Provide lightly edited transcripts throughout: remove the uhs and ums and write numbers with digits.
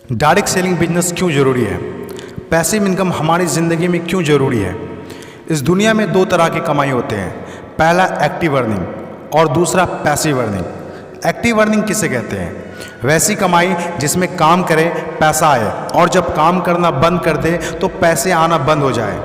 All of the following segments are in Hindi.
डायरेक्ट सेलिंग बिजनेस क्यों ज़रूरी है? पैसिव इनकम हमारी ज़िंदगी में क्यों ज़रूरी है? इस दुनिया में दो तरह की कमाई होते हैं, पहला एक्टिव अर्निंग और दूसरा पैसिव अर्निंग। एक्टिव अर्निंग किसे कहते हैं? वैसी कमाई जिसमें काम करें पैसा आए और जब काम करना बंद कर दे तो पैसे आना बंद हो जाए।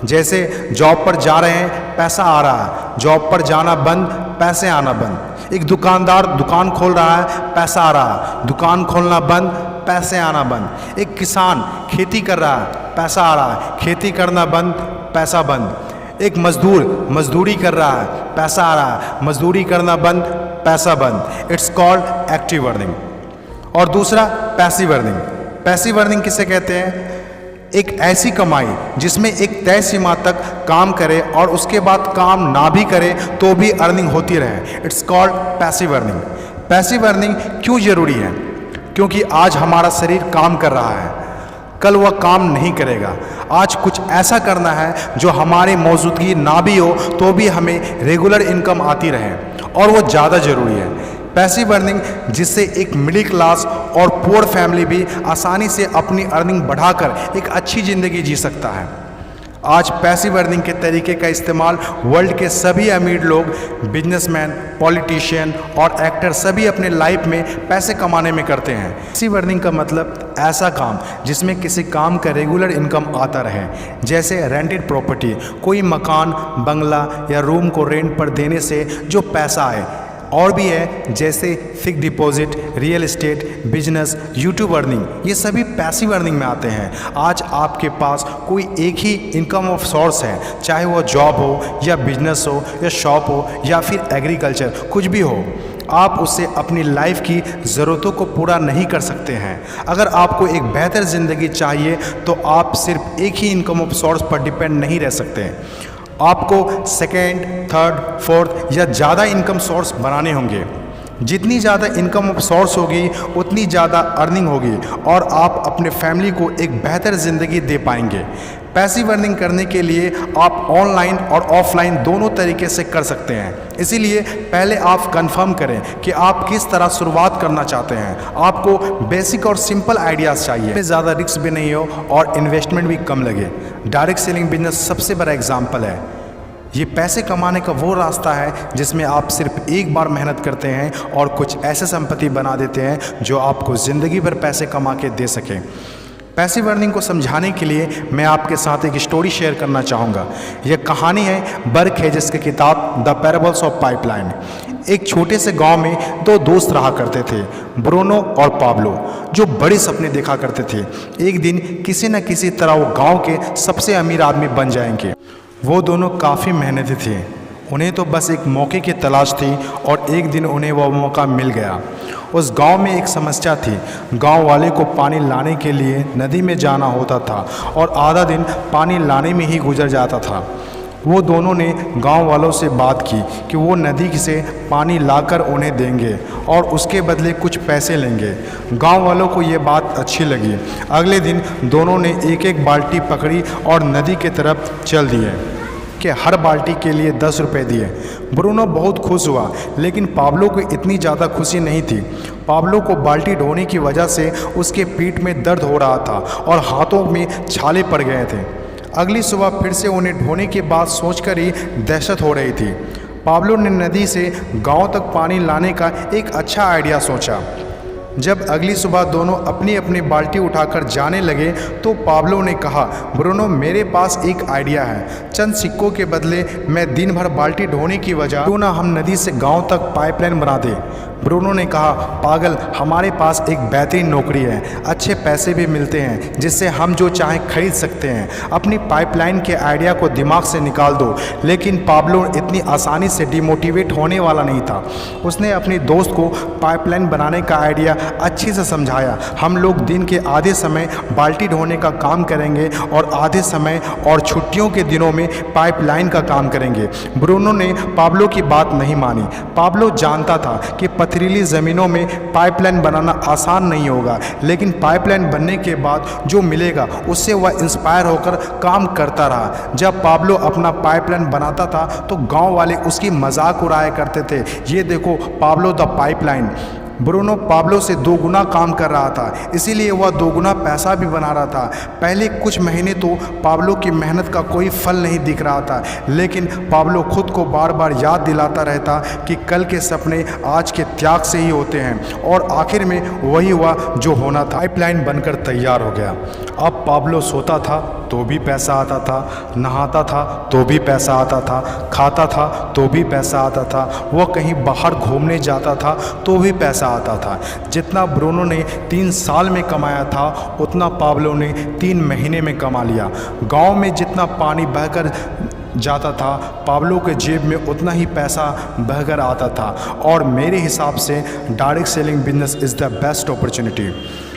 जैसे जॉब पर जा रहे हैं पैसा आ रहा है, जॉब पर जाना बंद पैसे आना बंद। एक दुकानदार दुकान खोल रहा है पैसा आ रहा है, दुकान खोलना बंद पैसे आना बंद। एक किसान खेती कर रहा है पैसा आ रहा है, खेती करना बंद पैसा बंद। एक मजदूर मजदूरी कर रहा है पैसा आ रहा है, मजदूरी करना बंद पैसा बंद। It's called active earning. और दूसरा पैसिव अर्निंग। पैसिव अर्निंग किसे कहते हैं? एक ऐसी कमाई जिसमें एक तय सीमा तक काम करे और उसके बाद काम ना भी करे तो भी अर्निंग होती रहे। It's called passive earning. Passive earning क्यों ज़रूरी है? क्योंकि आज हमारा शरीर काम कर रहा है, कल वह काम नहीं करेगा। आज कुछ ऐसा करना है जो हमारे मौजूदगी ना भी हो तो भी हमें रेगुलर इनकम आती रहे, और वो ज़्यादा ज़रूरी है। पैसिव अर्निंग जिससे एक मिडिल क्लास और पुअर फैमिली भी आसानी से अपनी अर्निंग बढ़ाकर एक अच्छी ज़िंदगी जी सकता है। आज पैसिव अर्निंग के तरीके का इस्तेमाल वर्ल्ड के सभी अमीर लोग, बिजनेसमैन, पॉलिटिशियन और एक्टर सभी अपने लाइफ में पैसे कमाने में करते हैं। पैसिव अर्निंग का मतलब ऐसा काम जिसमें किसी काम का रेगुलर इनकम आता रहे, जैसे रेंटेड प्रॉपर्टी, कोई मकान, बंगला या रूम को रेंट पर देने से जो पैसा आए। और भी है जैसे fix deposit, real estate, business, YouTube earning, ये सभी पैसिव अर्निंग में आते हैं। आज आपके पास कोई एक ही इनकम ऑफ सोर्स है, चाहे वो जॉब हो या बिजनेस हो या शॉप हो या फिर एग्रीकल्चर, कुछ भी हो, आप उससे अपनी लाइफ की ज़रूरतों को पूरा नहीं कर सकते हैं। अगर आपको एक बेहतर ज़िंदगी चाहिए तो आप सिर्फ एक ही इनकम ऑफ सोर्स पर डिपेंड नहीं रह सकते। आपको सेकेंड, थर्ड, फोर्थ या ज़्यादा इनकम सोर्स बनाने होंगे। जितनी ज़्यादा इनकम ऑफ सोर्स होगी उतनी ज़्यादा अर्निंग होगी और आप अपने फैमिली को एक बेहतर ज़िंदगी दे पाएंगे। पैसिव अर्निंग करने के लिए आप ऑनलाइन और ऑफलाइन दोनों तरीके से कर सकते हैं। इसीलिए पहले आप कंफर्म करें कि आप किस तरह शुरुआत करना चाहते हैं। आपको बेसिक और सिंपल आइडियाज़ चाहिए, इसमें ज़्यादा रिस्क भी नहीं हो और इन्वेस्टमेंट भी कम लगे। डायरेक्ट सेलिंग बिजनेस सबसे बड़ा एग्जाम्पल है। ये पैसे कमाने का वो रास्ता है जिसमें आप सिर्फ एक बार मेहनत करते हैं और कुछ ऐसे संपत्ति बना देते हैं जो आपको ज़िंदगी भर पैसे कमा के दे सकें। पैसिव अर्निंग को समझाने के लिए मैं आपके साथ एक स्टोरी शेयर करना चाहूँगा। यह कहानी है बर्क हेजेस की किताब द पैराबल्स ऑफ पाइपलाइन। एक छोटे से गांव में दो दोस्त रहा करते थे, ब्रूनो और पाब्लो, जो बड़े सपने देखा करते थे। एक दिन किसी न किसी तरह वो गांव के सबसे अमीर आदमी बन जाएंगे। वो दोनों काफ़ी मेहनती थे, उन्हें तो बस एक मौके की तलाश थी और एक दिन उन्हें वह मौका मिल गया। उस गांव में एक समस्या थी। गांव वाले को पानी लाने के लिए नदी में जाना होता था और आधा दिन पानी लाने में ही गुजर जाता था। वो दोनों ने गांव वालों से बात की कि वो नदी से पानी लाकर उन्हें देंगे और उसके बदले कुछ पैसे लेंगे। गांव वालों को ये बात अच्छी लगी। अगले दिन दोनों ने एक एक बाल्टी पकड़ी और नदी की तरफ चल दिए कि हर बाल्टी के लिए 10 रुपये दिए। ब्रूनो बहुत खुश हुआ, लेकिन पाब्लो को इतनी ज़्यादा खुशी नहीं थी। पाब्लो को बाल्टी ढोने की वजह से उसके पीठ में दर्द हो रहा था और हाथों में छाले पड़ गए थे। अगली सुबह फिर से उन्हें ढोने के बाद सोचकर ही दहशत हो रही थी। पाब्लो ने नदी से गांव तक पानी लाने का एक अच्छा आइडिया सोचा। जब अगली सुबह दोनों अपनी अपनी बाल्टी उठाकर जाने लगे तो पाब्लो ने कहा, ब्रूनो मेरे पास एक आइडिया है। चंद सिक्कों के बदले मैं दिन भर बाल्टी ढोने की वजह क्यों ना हम नदी से गांव तक पाइपलाइन बना दें। ब्रूनो ने कहा, पागल, हमारे पास एक बेहतरीन नौकरी है, अच्छे पैसे भी मिलते हैं जिससे हम जो चाहें खरीद सकते हैं। अपनी पाइपलाइन के आइडिया को दिमाग से निकाल दो। लेकिन पाब्लो इतनी आसानी से डिमोटिवेट होने वाला नहीं था। उसने अपने दोस्त को पाइपलाइन बनाने का आइडिया अच्छे से समझाया। हम लोग दिन के आधे समय बाल्टी ढोने का काम करेंगे और आधे समय और छुट्टियों के दिनों में पाइपलाइन का काम करेंगे। ब्रूनो ने पाब्लो की बात नहीं मानी। पाब्लो जानता था कि पथरीली ज़मीनों में पाइपलाइन बनाना आसान नहीं होगा, लेकिन पाइपलाइन बनने के बाद जो मिलेगा उससे वह इंस्पायर होकर काम करता रहा। जब पाब्लो अपना पाइपलाइन बनाता था तो गांव वाले उसकी मजाक उड़ाया करते थे, ये देखो Pablo the pipeline. Bruno Pablo से 2 गुना काम कर रहा था, इसीलिए वह 2 गुना पैसा भी बना रहा था। पहले कुछ महीने तो पाब्लो की मेहनत का कोई फल नहीं दिख रहा था, लेकिन पाब्लो खुद को बार बार याद दिलाता रहता कि कल के सपने आज के त्याग से ही होते हैं, और आखिर में वही हुआ जो होना था। पाइपलाइन बनकर तैयार हो गया। अब पाब्लो सोता था तो भी पैसा आता था, नहाता था तो भी पैसा आता था, खाता था तो भी पैसा आता था, वह कहीं बाहर घूमने जाता था तो भी पैसा आता था। जितना ब्रूनो ने 3 साल में कमाया था उतना पाब्लो ने 3 महीने में कमा लिया। गांव में जितना पानी बहकर जाता था, पाब्लो के जेब में उतना ही पैसा बहकर आता था। और मेरे हिसाब से direct selling business is the best opportunity.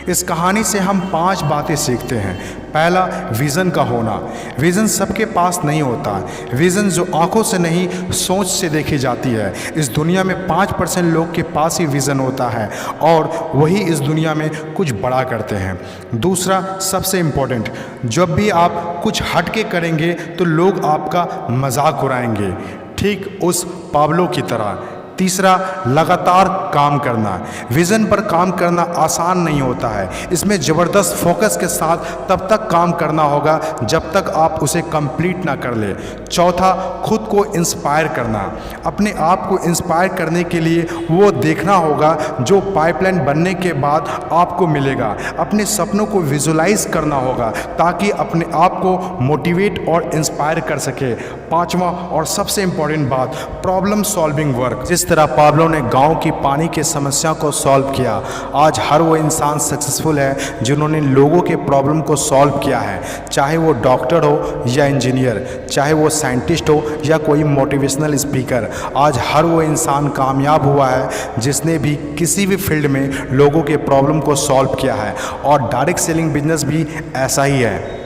इस कहानी से हम 5 बातें सीखते हैं। पहला, विज़न का होना। विज़न सबके पास नहीं होता। विज़न जो आंखों से नहीं सोच से देखी जाती है। इस दुनिया में 5% लोग के पास ही विज़न होता है और वही इस दुनिया में कुछ बड़ा करते हैं। दूसरा, सबसे इम्पोर्टेंट, जब भी आप कुछ हट के करेंगे तो लोग आपका मजाक उड़ाएंगे, ठीक उस पाब्लो की तरह। तीसरा, लगातार काम करना। विज़न पर काम करना आसान नहीं होता है। इसमें ज़बरदस्त फोकस के साथ तब तक काम करना होगा जब तक आप उसे कंप्लीट ना कर ले। चौथा, खुद को इंस्पायर करना। अपने आप को इंस्पायर करने के लिए वो देखना होगा जो पाइपलाइन बनने के बाद आपको मिलेगा। अपने सपनों को विजुलाइज करना होगा ताकि अपने आप को मोटिवेट और इंस्पायर कर सके। पांचवा और सबसे इम्पॉर्टेंट बात, प्रॉब्लम सॉल्विंग वर्क। जिस तरह पाब्लो ने गांव की पानी की समस्या को सॉल्व किया, आज हर वो इंसान सक्सेसफुल है जिन्होंने लोगों के प्रॉब्लम को सॉल्व किया है। चाहे वो डॉक्टर हो या इंजीनियर, चाहे वो साइंटिस्ट हो या कोई मोटिवेशनल स्पीकर, आज हर वो इंसान कामयाब हुआ है जिसने भी किसी भी फील्ड में लोगों के प्रॉब्लम को सॉल्व किया है। और डायरेक्ट सेलिंग बिजनेस भी ऐसा ही है।